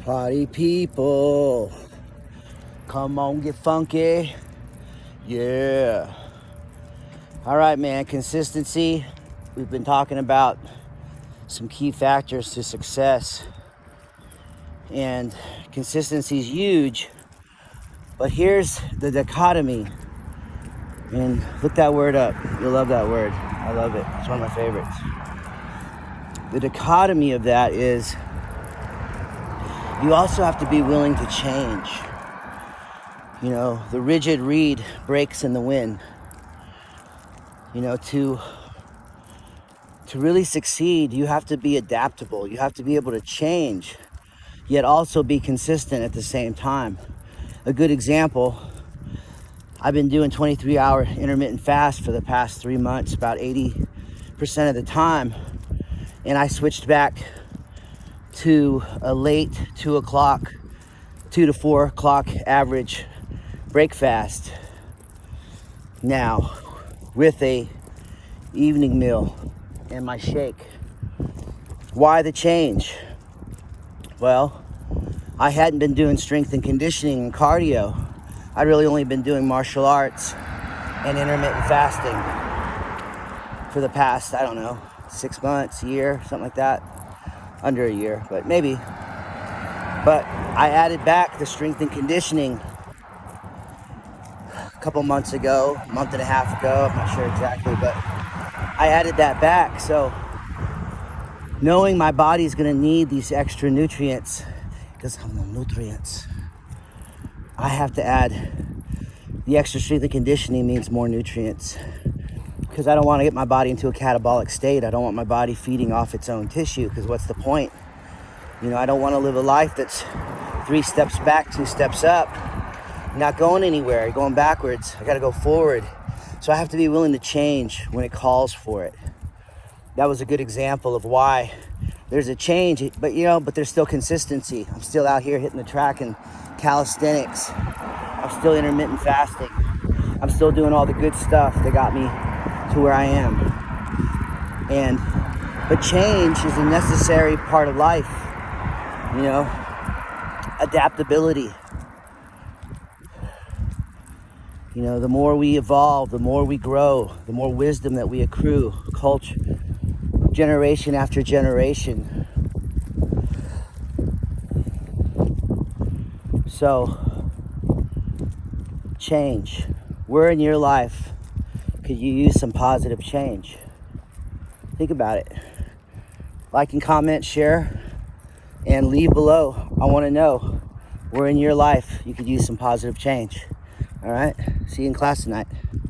Party people, come on, get funky. Yeah. All right, man, consistency. We've been talking about some key factors to success, and consistency is huge, but here's the dichotomy. And look that word up. You'll love that word. I love it. It's one of my favorites. The dichotomy of that is you also have to be willing to change. You know, the rigid reed breaks in the wind. You know, to really succeed, you have to be adaptable. You have to be able to change, yet also be consistent at the same time. A good example, I've been doing 23-hour intermittent fast for the past 3 months, about 80% of the time. And I switched back to a late 2 to 4 o'clock average break fast now, with a evening meal and my shake. Why the change? Well, I hadn't been doing strength and conditioning and cardio. I'd really only been doing martial arts and intermittent fasting for the past, I don't know, 6 months, a year, something like that. Under a year, but maybe. But I added back the strength and conditioning a couple months ago, a month and a half ago, I'm not sure exactly, but I added that back. So knowing my body's gonna need these extra nutrients, because I'm no nutrients, I have to add the extra strength and conditioning means more nutrients, because I don't want to get my body into a catabolic state. I don't want my body feeding off its own tissue, because what's the point? You know, I don't want to live a life that's 3 steps back, 2 steps up, not going anywhere, going backwards. I got to go forward. So I have to be willing to change when it calls for it. That was a good example of why there's a change, but there's still consistency. I'm still out here hitting the track and calisthenics. I'm still intermittent fasting. I'm still doing all the good stuff that got me to where I am. But change is a necessary part of life. You know, adaptability. You know, the more we evolve, the more we grow, the more wisdom that we accrue, culture, generation after generation. So, change. Where in your life could you use some positive change? Think about it. Like and comment, share, and leave below. I want to know where in your life you could use some positive change. All right? See you in class tonight.